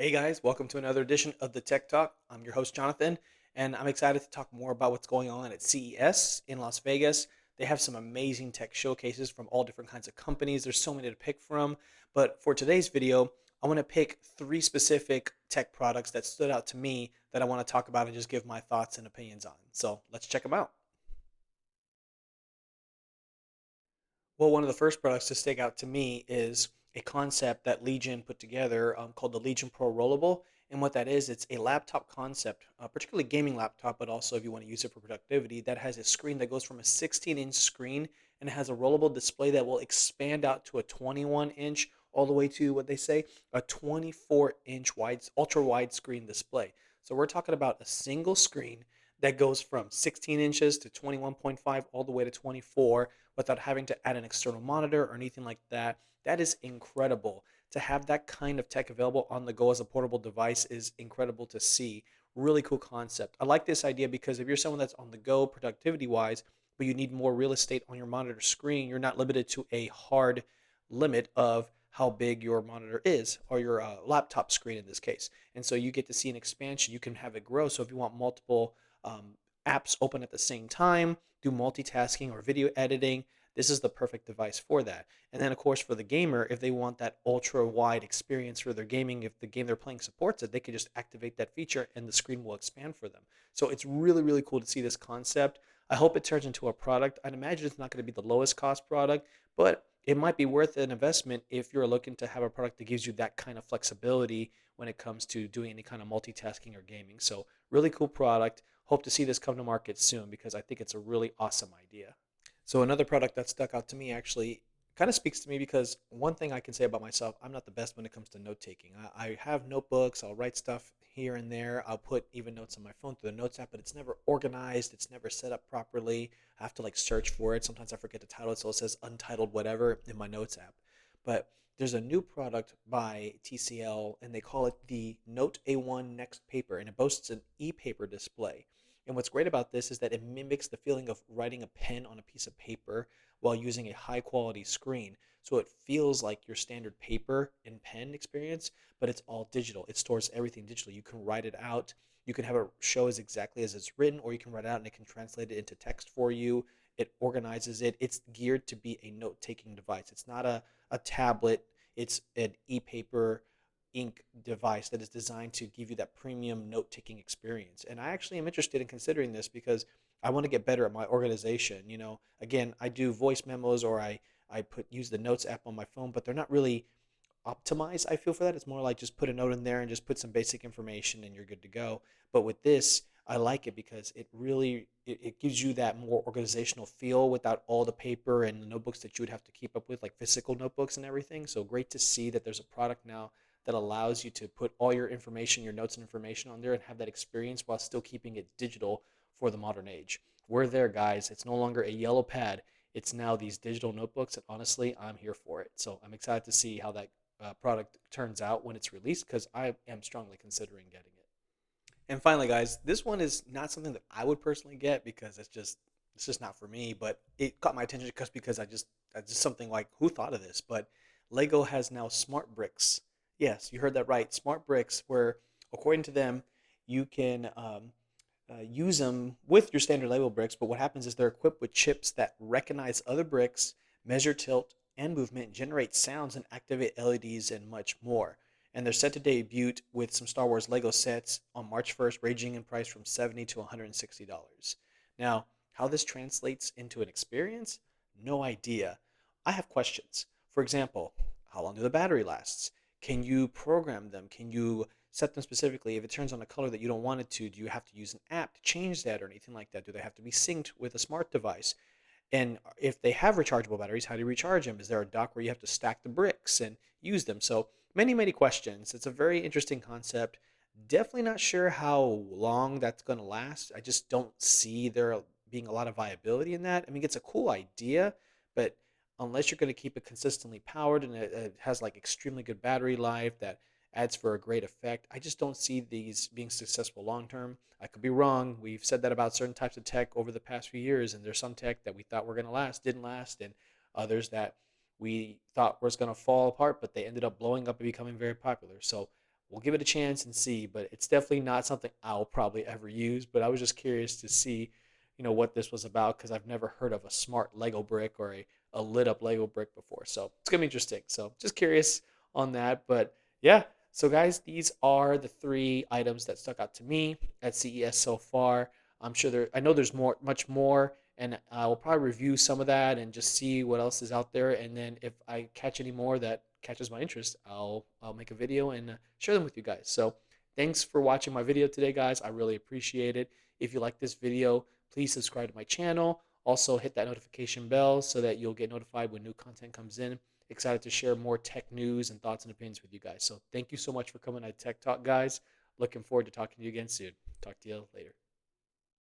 Hey guys, welcome to another edition of the Tech Talk. I'm your host, Jonathan, and I'm excited to talk more about what's going on at CES in Las Vegas. They have some amazing tech showcases from all different kinds of companies. There's so many to pick from. But for today's video, I want to pick three specific tech products that stood out to me that I want to talk about and just give my thoughts and opinions on. So let's check them out. Well, one of the first products to stick out to me is a concept that Legion put together called the Legion Pro Rollable. And what that is, it's a laptop concept, particularly gaming laptop, but also if you want to use it for productivity, that has a screen that goes from a 16-inch screen and it has a rollable display that will expand out to a 21-inch, all the way to what they say, a 24-inch wide, ultra wide screen display. So we're talking about a single screen that goes from 16 inches to 21.5 all the way to 24 without having to add an external monitor or anything like that. That is incredible. To have that kind of tech available on the go as a portable device is incredible to see. Really cool concept. I like this idea because if you're someone that's on the go productivity wise, but you need more real estate on your monitor screen, you're not limited to a hard limit of how big your monitor is or your laptop screen in this case. And so you get to see an expansion. You can have it grow. So if you want multiple um, apps open at the same time, do multitasking or video editing, this is the perfect device for that. And then, of course, for the gamer, if they want that ultra wide experience for their gaming, if the game they're playing supports it, they can just activate that feature and the screen will expand for them. So it's really, really cool to see this concept. I hope it turns into a product. I'd imagine it's not going to be the lowest cost product, but it might be worth an investment if you're looking to have a product that gives you that kind of flexibility when it comes to doing any kind of multitasking or gaming. So, really cool product. Hope to see this come to market soon because I think it's a really awesome idea. So another product that stuck out to me actually kind of speaks to me because one thing I can say about myself, I'm not the best when it comes to note taking. I have notebooks, I'll write stuff here and there. I'll put even notes on my phone through the notes app, but it's never organized, it's never set up properly. I have to like search for it. Sometimes I forget to title it, so it says untitled whatever in my notes app. But there's a new product by TCL and they call it the Note A1 Next Paper and it boasts an e-paper display. And what's great about this is that it mimics the feeling of writing a pen on a piece of paper while using a high quality screen. So it feels like your standard paper and pen experience, but it's all digital. It stores everything digitally. You can write it out. You can have it show as exactly as it's written, or you can write it out and it can translate it into text for you. It organizes it. It's geared to be a note taking device. It's not a tablet, it's an e paper ink device that is designed to give you that premium note taking experience. And I actually am interested in considering this because I want to get better at my organization. Again, I do voice memos or I use the notes app on my phone, but they're not really optimized, I feel, for that. It's more like just put a note in there and just put some basic information and you're good to go. But with this, I like it because it gives you that more organizational feel without all the paper and the notebooks that you would have to keep up with, like physical notebooks and everything. So great to see that there's a product now that allows you to put all your information, your notes and information on there and have that experience while still keeping it digital for the modern age. We're there, guys. It's no longer a yellow pad. It's now these digital notebooks, and honestly, I'm here for it. So I'm excited to see how that product turns out when it's released because I am strongly considering getting it. And finally, guys, this one is not something that I would personally get because it's just not for me. But it caught my attention because I just something like who thought of this? But Lego has now smart bricks. Yes, you heard that right. Smart bricks, where according to them, you can use them with your standard Lego bricks. But what happens is they're equipped with chips that recognize other bricks, measure tilt and movement, generate sounds, and activate LEDs and much more. And they're set to debut with some Star Wars Lego sets on March 1st, ranging in price from $70 to $160. Now, how this translates into an experience? No idea. I have questions. For example, how long do the battery lasts? Can you program them? Can you set them specifically? If it turns on a color that you don't want it to, do you have to use an app to change that or anything like that? Do they have to be synced with a smart device? And if they have rechargeable batteries, how do you recharge them? Is there a dock where you have to stack the bricks and use them? So many, many questions. It's a very interesting concept. Definitely not sure how long that's going to last. I just don't see there being a lot of viability in that. I mean, it's a cool idea, but unless you're going to keep it consistently powered and it has like extremely good battery life that adds for a great effect, I just don't see these being successful long term. I could be wrong. We've said that about certain types of tech over the past few years, and there's some tech that we thought were going to last, didn't last, and others that we thought was going to fall apart, but they ended up blowing up and becoming very popular. So we'll give it a chance and see. But it's definitely not something I'll probably ever use. But I was just curious to see, what this was about because I've never heard of a smart Lego brick or a lit up Lego brick before. So it's gonna be interesting. So just curious on that. But yeah. So guys, these are the three items that stuck out to me at CES so far. I know there's much more, and I will probably review some of that and just see what else is out there. And then if I catch any more that catches my interest, I'll make a video and share them with you guys. So thanks for watching my video today, guys. I really appreciate it. If you like this video, please subscribe to my channel. Also hit that notification bell so that you'll get notified when new content comes in. Excited to share more tech news and thoughts and opinions with you guys. So thank you so much for coming to Tech Talk, guys. Looking forward to talking to you again soon. Talk to you later.